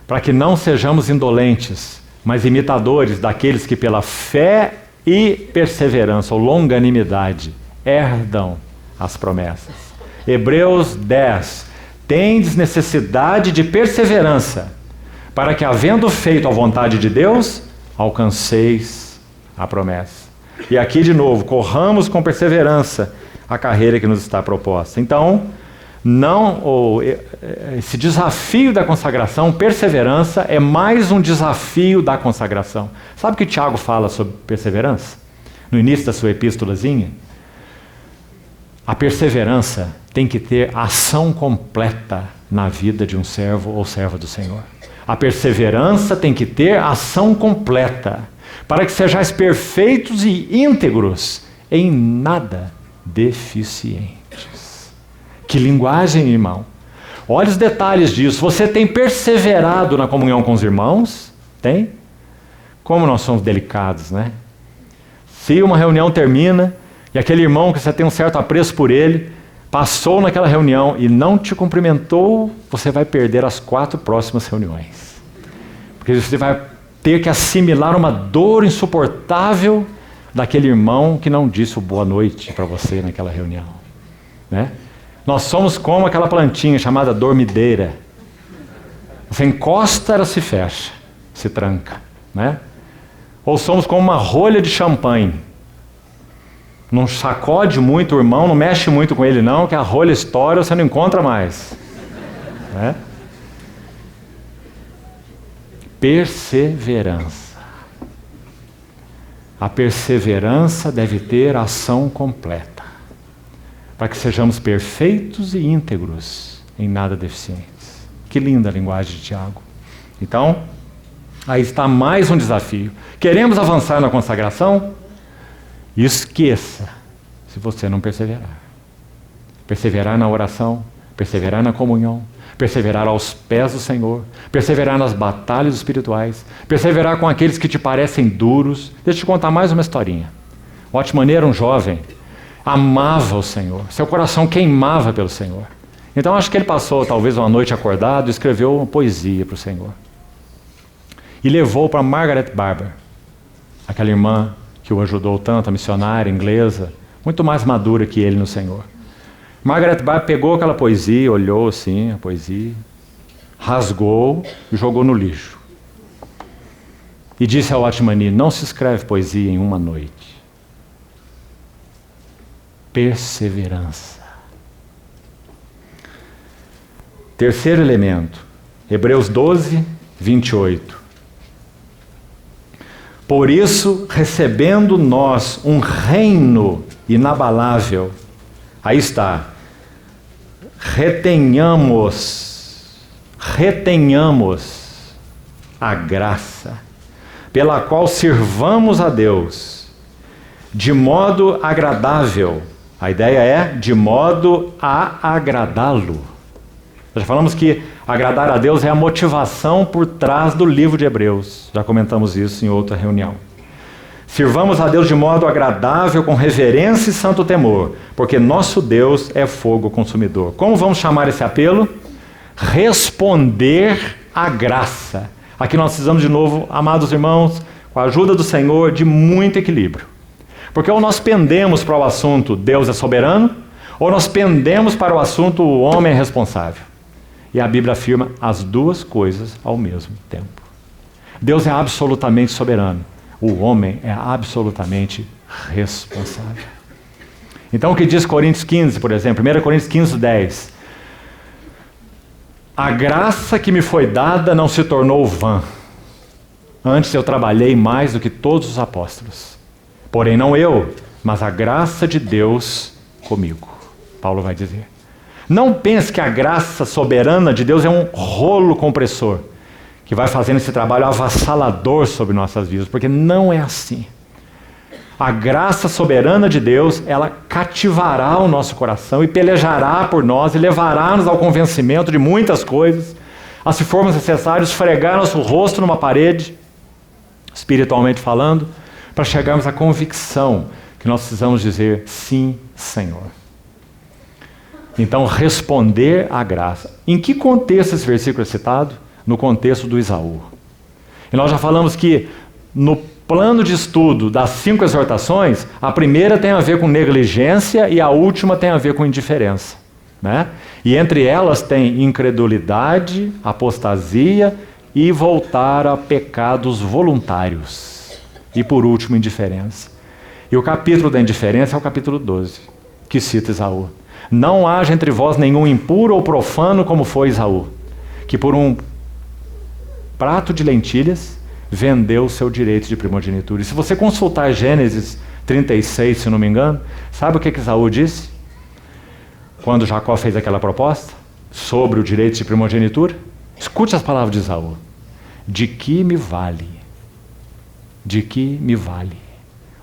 [SPEAKER 1] para que não sejamos indolentes, mas imitadores daqueles que pela fé e perseverança, ou longanimidade, herdam as promessas. Hebreus 10, tendes necessidade de perseverança, para que, havendo feito a vontade de Deus, alcanceis a promessa. E aqui de novo, corramos com perseverança a carreira que nos está proposta. Então, esse desafio da consagração, perseverança, é mais um desafio da consagração. Sabe o que Tiago fala sobre perseverança? No início da sua epístolazinha? A perseverança tem que ter ação completa na vida de um servo ou serva do Senhor. A perseverança tem que ter ação completa, para que sejais perfeitos e íntegros, em nada deficientes. Que linguagem, irmão! Olha os detalhes disso. Você tem perseverado na comunhão com os irmãos? Tem? Como nós somos delicados, né? Se uma reunião termina e aquele irmão que você tem um certo apreço por ele, passou naquela reunião e não te cumprimentou, você vai perder as 4 próximas reuniões. Porque você vai ter que assimilar uma dor insuportável daquele irmão que não disse o boa noite para você naquela reunião, né? Nós somos como aquela plantinha chamada dormideira. Você encosta, ela se fecha, se tranca, né? Ou somos como uma rolha de champanhe. Não sacode muito o irmão, não mexe muito com ele não, que a rolha estoura, você não encontra mais. Né? Perseverança. A perseverança deve ter ação completa, para que sejamos perfeitos e íntegros, em nada deficientes. Que linda a linguagem de Tiago. Então, aí está mais um desafio. Queremos avançar na consagração? Esqueça se você não perseverar. Perseverar na oração, perseverar na comunhão, perseverar aos pés do Senhor, perseverar nas batalhas espirituais, perseverar com aqueles que te parecem duros. Deixa eu te contar mais uma historinha. Watchman era um jovem, amava o Senhor, seu coração queimava pelo Senhor. Então acho que ele passou talvez uma noite acordado e escreveu uma poesia para o Senhor. E levou para Margaret Barber, aquela irmã que o ajudou tanto, a missionária inglesa, muito mais madura que ele no Senhor. Margaret Barber pegou aquela poesia, olhou assim a poesia, rasgou e jogou no lixo. E disse ao Watchman Nee: não se escreve poesia em uma noite. Perseverança. Terceiro elemento, Hebreus 12, 28. Por isso, recebendo nós um reino inabalável, aí está, retenhamos a graça, pela qual sirvamos a Deus, de modo agradável. A ideia é de modo a agradá-lo. Já falamos que agradar a Deus é a motivação por trás do livro de Hebreus. Já comentamos isso em outra reunião. Sirvamos a Deus de modo agradável, com reverência e santo temor, porque nosso Deus é fogo consumidor. Como vamos chamar esse apelo? Responder à graça. Aqui nós precisamos de novo, amados irmãos, com a ajuda do Senhor, de muito equilíbrio. Porque ou nós pendemos para o assunto Deus é soberano, ou nós pendemos para o assunto o homem é responsável. E a Bíblia afirma as duas coisas ao mesmo tempo. Deus é absolutamente soberano. O homem é absolutamente responsável. Então o que diz Coríntios 15, por exemplo, 1 Coríntios 15, 10. A graça que me foi dada não se tornou vã. Antes eu trabalhei mais do que todos os apóstolos. Porém não eu, mas a graça de Deus comigo. Paulo vai dizer. Não pense que a graça soberana de Deus é um rolo compressor que vai fazendo esse trabalho avassalador sobre nossas vidas, porque não é assim. A graça soberana de Deus, ela cativará o nosso coração e pelejará por nós e levará-nos ao convencimento de muitas coisas, a, se formos necessários, esfregar nosso rosto numa parede, espiritualmente falando, para chegarmos à convicção que nós precisamos dizer sim, Senhor. Então, responder à graça. Em que contexto esse versículo é citado? No contexto do Esaú. E nós já falamos que no plano de estudo das 5 exortações, a primeira tem a ver com negligência e a última tem a ver com indiferença. Né? E entre elas tem incredulidade, apostasia e voltar a pecados voluntários. E por último, indiferença. E o capítulo da indiferença é o capítulo 12, que cita Esaú. Não haja entre vós nenhum impuro ou profano como foi Esaú, que por um prato de lentilhas vendeu o seu direito de primogenitura. E se você consultar Gênesis 36, se não me engano, sabe o que Esaú disse? Quando Jacó fez aquela proposta sobre o direito de primogenitura? Escute as palavras de Esaú. De que me vale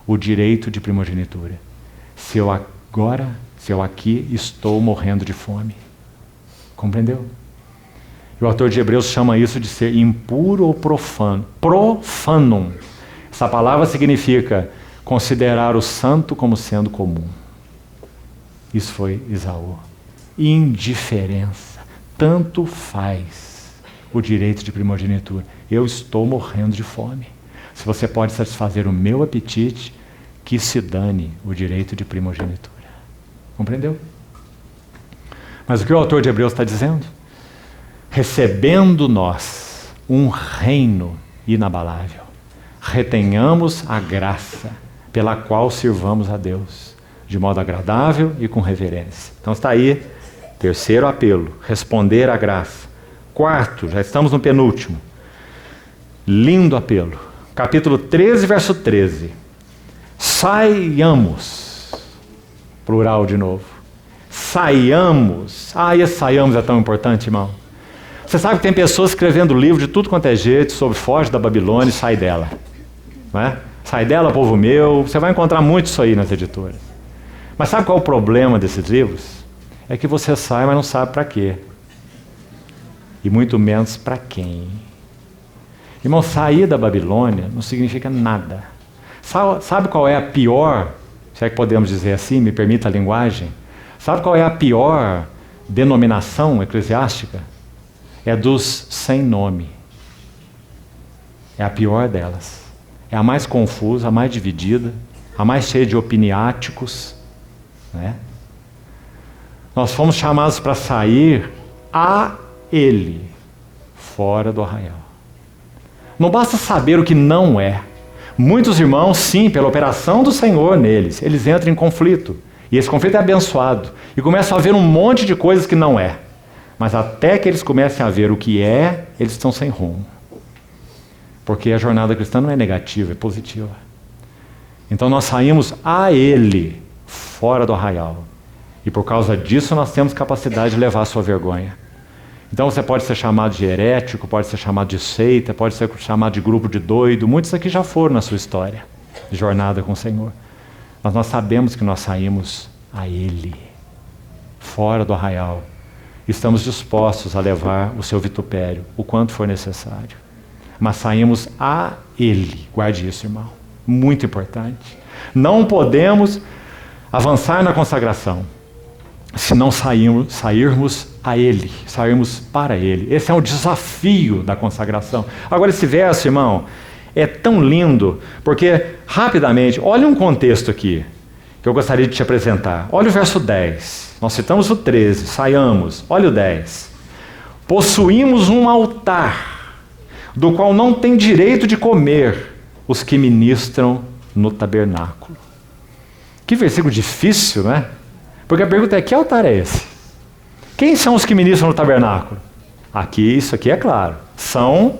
[SPEAKER 1] o direito de primogenitura, se eu aqui estou morrendo de fome? Compreendeu? E o autor de Hebreus chama isso de ser impuro ou profano. Profanum. Essa palavra significa considerar o santo como sendo comum. Isso foi Esaú. Indiferença. Tanto faz o direito de primogenitura. Eu estou morrendo de fome. Se você pode satisfazer o meu apetite, que se dane o direito de primogenitura. Compreendeu? Mas o que o autor de Hebreus está dizendo? Recebendo nós um reino inabalável, retenhamos a graça, pela qual sirvamos a Deus, de modo agradável e com reverência. Então está aí, terceiro apelo, responder à graça. Quarto, já estamos no penúltimo, lindo apelo, capítulo 13, verso 13. Saiamos, plural de novo, saiamos. Esse saiamos é tão importante, irmão. Você sabe que tem pessoas escrevendo livro de tudo quanto é jeito sobre foge da Babilônia e sai dela, não é? Sai dela, povo meu. Você vai encontrar muito isso aí nas editoras. Mas sabe qual é o problema desses livros? É que você sai, mas não sabe para quê. E muito menos para quem. Irmão, sair da Babilônia não significa nada. Sabe qual é a pior, se é que podemos dizer assim, me permita a linguagem? Sabe qual é a pior denominação eclesiástica? É dos sem nome. É a pior delas. É a mais confusa, a mais dividida, a mais cheia de opiniáticos, né? Nós fomos chamados para sair a Ele, fora do arraial. Não basta saber o que não é. Muitos irmãos, sim, pela operação do Senhor neles, eles entram em conflito. E esse conflito é abençoado. E começam a ver um monte de coisas que não é. Mas até que eles comecem a ver o que é, eles estão sem rumo. Porque a jornada cristã não é negativa, é positiva. Então nós saímos a Ele, fora do arraial. E por causa disso nós temos capacidade de levar a sua vergonha. Então você pode ser chamado de herético, pode ser chamado de seita, pode ser chamado de grupo de doido. Muitos aqui já foram na sua história de jornada com o Senhor. Mas nós sabemos que nós saímos a Ele, fora do arraial. Estamos dispostos a levar o seu vitupério, o quanto for necessário. Mas saímos a Ele. Guarde isso, irmão. Muito importante. Não podemos avançar na consagração se não sairmos a Ele, sairmos para Ele. Esse é o desafio da consagração. Agora, esse verso, irmão, é tão lindo, porque, rapidamente, olha um contexto aqui, que eu gostaria de te apresentar. Olha o verso 10. Nós citamos o 13, saiamos. Olha o 10. Possuímos um altar, do qual não tem direito de comer os que ministram no tabernáculo. Que versículo difícil, não é? Porque a pergunta é, que altar é esse? Quem são os que ministram no tabernáculo? Aqui, isso aqui é claro. São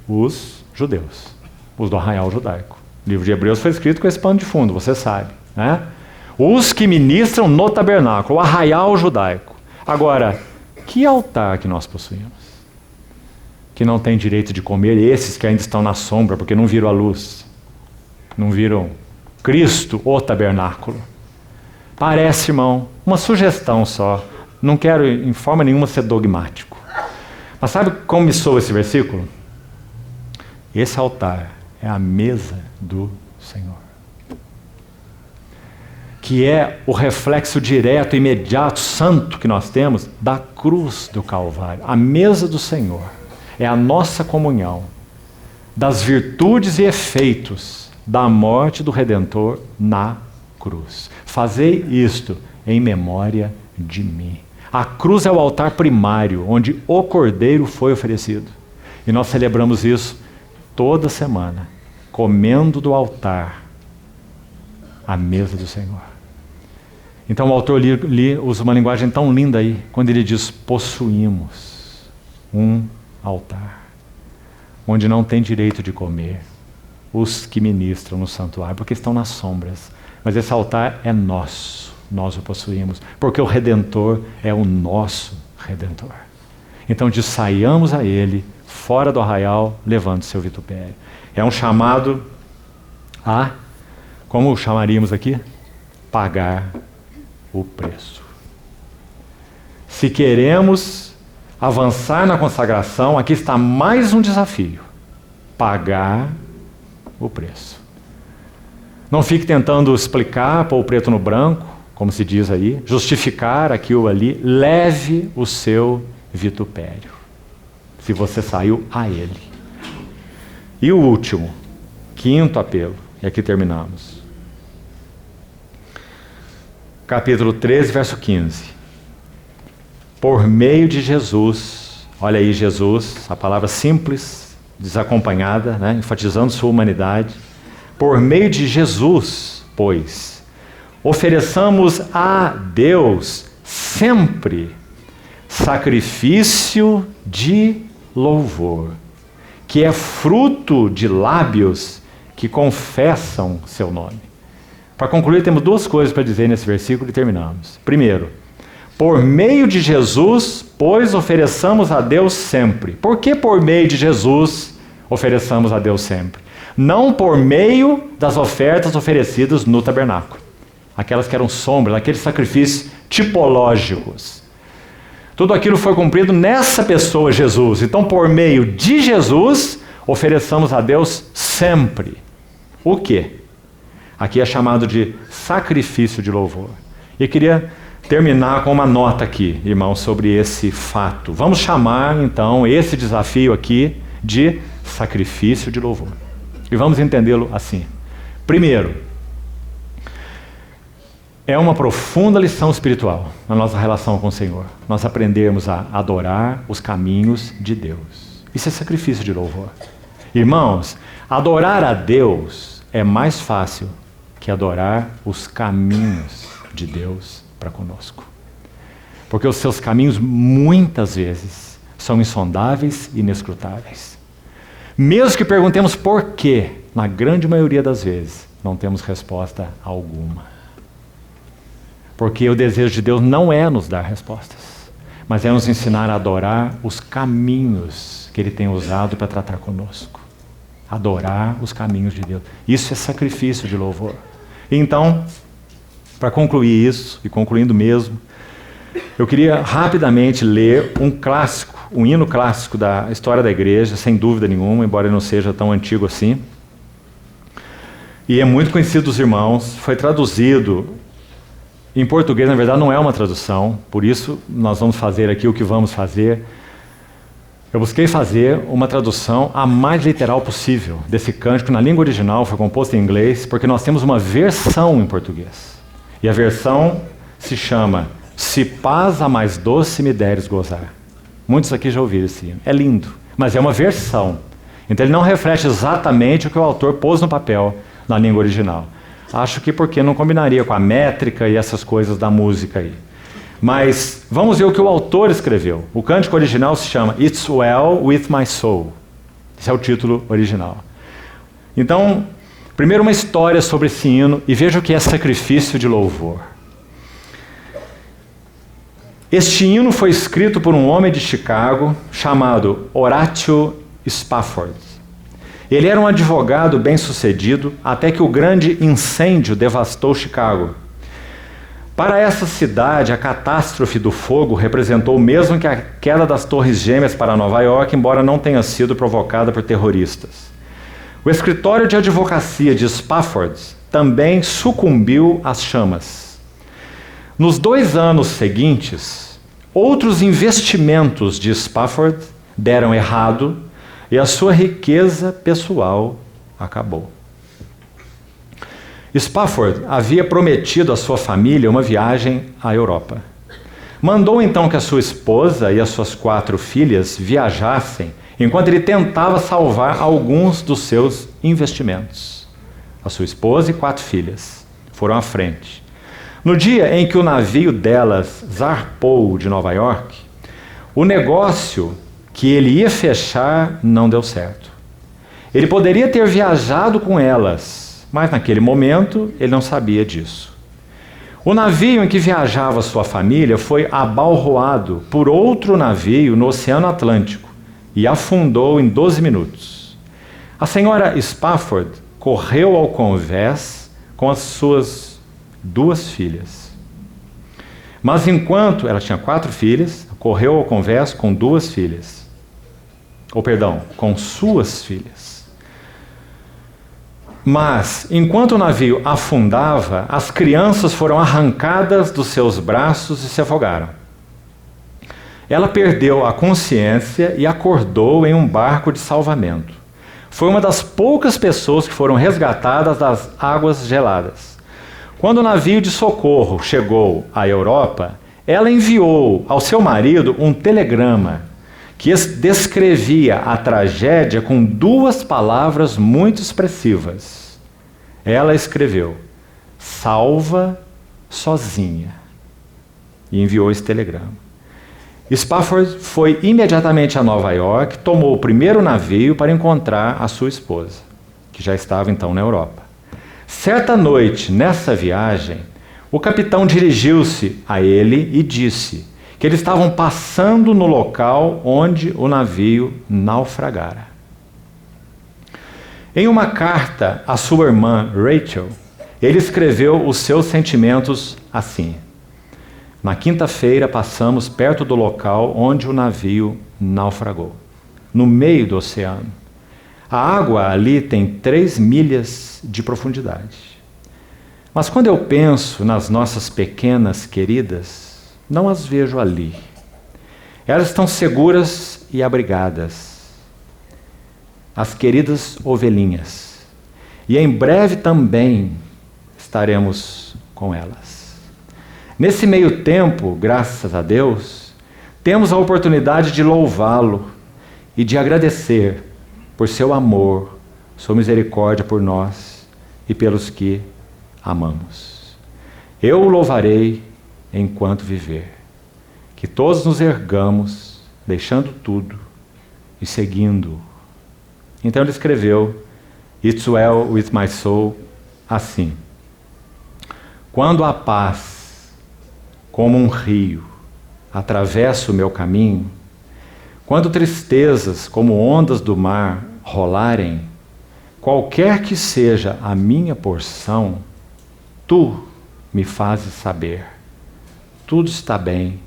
[SPEAKER 1] os judeus, os do arraial judaico. O livro de Hebreus foi escrito com esse pano de fundo, você sabe, né? Os que ministram no tabernáculo, o arraial judaico. Agora, que altar que nós possuímos? Que não tem direito de comer esses que ainda estão na sombra, porque não viram a luz. Não viram Cristo, o tabernáculo. Parece, irmão, uma sugestão só. Não quero, em forma nenhuma, ser dogmático. Mas sabe como me soa esse versículo? Esse altar é a mesa do Senhor, que é o reflexo direto, imediato, santo que nós temos da cruz do Calvário. A mesa do Senhor é a nossa comunhão das virtudes e efeitos da morte do Redentor na cruz. Fazei isto em memória de mim. A cruz é o altar primário, onde o Cordeiro foi oferecido. E nós celebramos isso toda semana, comendo do altar a mesa do Senhor. Então o autor usa uma linguagem tão linda aí, quando ele diz, possuímos um altar, onde não tem direito de comer os que ministram no santuário, porque estão nas sombras. Mas esse altar é nosso, nós o possuímos, porque o Redentor é o nosso Redentor. Então diz, saiamos a Ele, fora do arraial, levando seu vitupério. É um chamado a, como chamaríamos aqui? Pagar o preço. Se queremos avançar na consagração, aqui está mais um desafio: pagar o preço. Não fique tentando explicar, pôr o preto no branco, como se diz aí, justificar aqui ou ali. Leve o seu vitupério, se você saiu a Ele. E o último, quinto apelo, e aqui terminamos. Capítulo 13, verso 15. Por meio de Jesus, olha aí Jesus, a palavra simples, desacompanhada, né, enfatizando sua humanidade. Por meio de Jesus, pois, ofereçamos a Deus sempre sacrifício de louvor, que é fruto de lábios que confessam seu nome. Para concluir, temos duas coisas para dizer nesse versículo e terminamos. Primeiro, por meio de Jesus, pois ofereçamos a Deus sempre. Por que por meio de Jesus ofereçamos a Deus sempre? Não por meio das ofertas oferecidas no tabernáculo. Aquelas que eram sombras, aqueles sacrifícios tipológicos. Tudo aquilo foi cumprido nessa pessoa, Jesus. Então, por meio de Jesus, ofereçamos a Deus sempre. O quê? Aqui é chamado de sacrifício de louvor. E eu queria terminar com uma nota aqui, irmãos, sobre esse fato. Vamos chamar, então, esse desafio aqui de sacrifício de louvor. E vamos entendê-lo assim. Primeiro, é uma profunda lição espiritual na nossa relação com o Senhor. Nós aprendemos a adorar os caminhos de Deus. Isso é sacrifício de louvor. Irmãos, adorar a Deus é mais fácil que adorar os caminhos de Deus para conosco. Porque os seus caminhos, muitas vezes, são insondáveis e inescrutáveis. Mesmo que perguntemos por quê, na grande maioria das vezes, não temos resposta alguma. Porque o desejo de Deus não é nos dar respostas, mas é nos ensinar a adorar os caminhos que Ele tem usado para tratar conosco. Adorar os caminhos de Deus. Isso é sacrifício de louvor. Então, para concluir isso, e concluindo mesmo, eu queria rapidamente ler um clássico, um hino clássico da história da igreja, sem dúvida nenhuma, embora ele não seja tão antigo assim. E é muito conhecido dos irmãos, foi traduzido em português, na verdade não é uma tradução, por isso nós vamos fazer aqui o que vamos fazer. Eu busquei fazer uma tradução a mais literal possível desse cântico na língua original, foi composto em inglês, porque nós temos uma versão em português. E a versão se chama Se Paz a Mais Doce Me Deres Gozar. Muitos aqui já ouviram esse hino. É lindo, mas é uma versão. Então ele não reflete exatamente o que o autor pôs no papel na língua original. Acho que porque não combinaria com a métrica e essas coisas da música aí. Mas vamos ver o que o autor escreveu. O cântico original se chama It's Well With My Soul. Esse é o título original. Então, primeiro uma história sobre esse hino e veja o que é sacrifício de louvor. Este hino foi escrito por um homem de Chicago chamado Horatio Spafford. Ele era um advogado bem-sucedido até que o grande incêndio devastou Chicago. Para essa cidade, a catástrofe do fogo representou o mesmo que a queda das Torres Gêmeas para Nova York, embora não tenha sido provocada por terroristas. O escritório de advocacia de Spafford também sucumbiu às chamas. Nos 2 anos seguintes, outros investimentos de Spafford deram errado e a sua riqueza pessoal acabou. Spafford havia prometido à sua família uma viagem à Europa. Mandou então que a sua esposa e as suas 4 filhas viajassem, enquanto ele tentava salvar alguns dos seus investimentos. A sua esposa e 4 filhas foram à frente. No dia em que o navio delas zarpou de Nova York, o negócio que ele ia fechar não deu certo. Ele poderia ter viajado com elas, mas naquele momento ele não sabia disso. O navio em que viajava sua família foi abalroado por outro navio no Oceano Atlântico e afundou em 12 minutos. A senhora Spafford correu ao convés com as suas 2 filhas. Mas enquanto ela tinha 4 filhas, correu ao convés com 2 filhas. Com suas filhas. Mas, enquanto o navio afundava, as crianças foram arrancadas dos seus braços e se afogaram. Ela perdeu a consciência e acordou em um barco de salvamento. Foi uma das poucas pessoas que foram resgatadas das águas geladas. Quando o navio de socorro chegou à Europa, ela enviou ao seu marido um telegrama que descrevia a tragédia com 2 palavras muito expressivas. ela escreveu: salva sozinha, e enviou esse telegrama. Spafford foi imediatamente a Nova York, tomou o primeiro navio para encontrar a sua esposa, que já estava então na Europa. Certa noite, nessa viagem, o capitão dirigiu-se a ele e disse que eles estavam passando no local onde o navio naufragara. Em uma carta à sua irmã Rachel, ele escreveu os seus sentimentos assim: na quinta-feira passamos perto do local onde o navio naufragou, no meio do oceano. A água ali tem 3 milhas de profundidade. Mas quando eu penso nas nossas pequenas queridas, não as vejo ali. Elas estão seguras e abrigadas. As queridas ovelhinhas. E em breve também estaremos com elas. Nesse meio tempo, graças a Deus, temos a oportunidade de louvá-lo e de agradecer por seu amor, sua misericórdia por nós e pelos que amamos. Eu o louvarei enquanto viver. Que todos nos ergamos, deixando tudo e seguindo. Então ele escreveu It's well with my soul assim: quando a paz, como um rio, atravessa o meu caminho, quando tristezas como ondas do mar rolarem, qualquer que seja a minha porção, tu me fazes saber, tudo está bem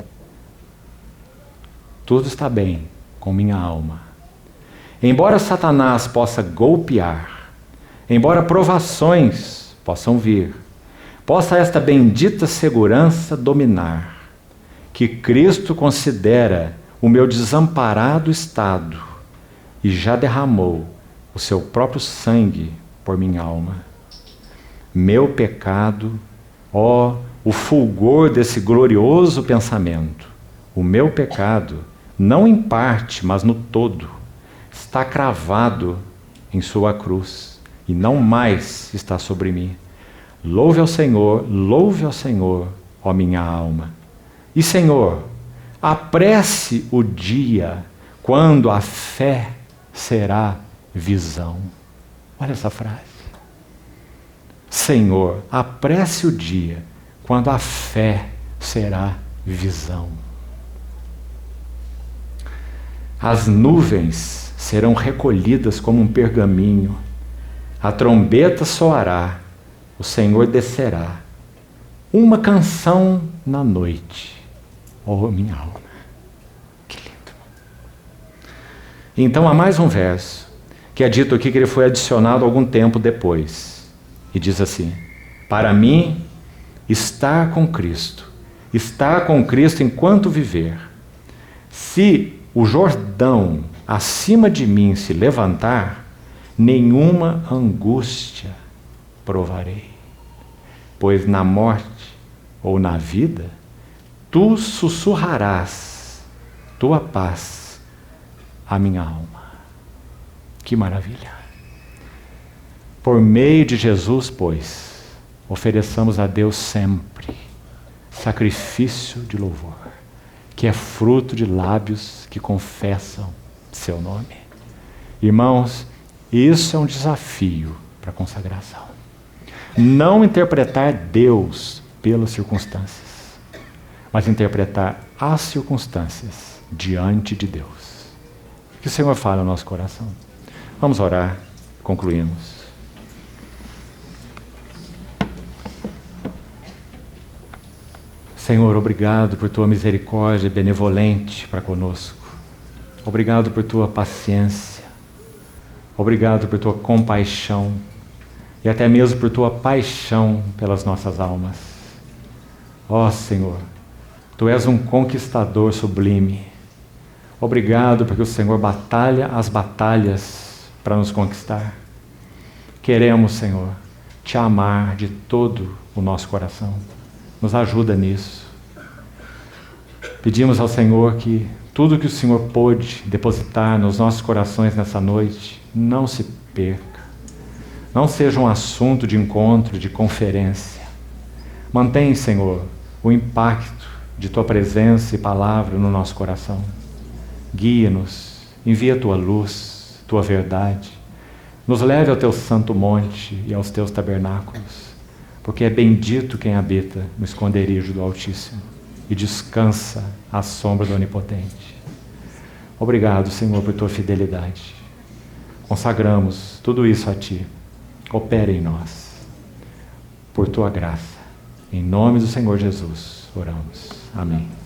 [SPEAKER 1] com minha alma. Embora Satanás possa golpear, embora provações possam vir, possa esta bendita segurança dominar, que Cristo considera o meu desamparado estado e já derramou o seu próprio sangue por minha alma. Meu pecado, ó, o fulgor desse glorioso pensamento, o meu pecado, não em parte, mas no todo, está cravado em sua cruz e não mais está sobre mim. Louve ao Senhor, ó minha alma. E Senhor, apresse o dia quando a fé será visão. Olha essa frase. Senhor, apresse o dia quando a fé será visão. As nuvens serão recolhidas como um pergaminho, a trombeta soará, o Senhor descerá. Uma canção na noite, oh minha alma. Que lindo. Então há mais um verso, que é dito aqui que ele foi adicionado algum tempo depois. E diz assim: para mim, estar com Cristo enquanto viver. Se o Jordão acima de mim se levantar, nenhuma angústia provarei. Pois na morte ou na vida, tu sussurrarás tua paz à minha alma. Que maravilha! Por meio de Jesus, pois, ofereçamos a Deus sempre sacrifício de louvor, que é fruto de lábios que confessam seu nome. Irmãos, isso é um desafio para a consagração. Não interpretar Deus pelas circunstâncias, mas interpretar as circunstâncias diante de Deus. Que o Senhor fale no nosso coração. Vamos orar, concluímos. Senhor, obrigado por tua misericórdia benevolente para conosco. Obrigado por tua paciência. Obrigado por tua compaixão. E até mesmo por tua paixão pelas nossas almas. Ó Senhor, tu és um conquistador sublime. Obrigado porque o Senhor batalha as batalhas para nos conquistar. Queremos, Senhor, te amar de todo o nosso coração. Nos ajuda nisso. Pedimos ao Senhor que tudo que o Senhor pôde depositar nos nossos corações nessa noite não se perca. não seja um assunto de encontro, de conferência. Mantém, Senhor, o impacto de Tua presença e palavra no nosso coração. Guia-nos, envia Tua luz, Tua verdade. Nos leve ao Teu santo monte e aos Teus tabernáculos, porque é bendito quem habita no esconderijo do Altíssimo e descansa à sombra do Onipotente. Obrigado, Senhor, por Tua fidelidade. Consagramos tudo isso a Ti. Opera em nós, por Tua graça. Em nome do Senhor Jesus, oramos. Amém.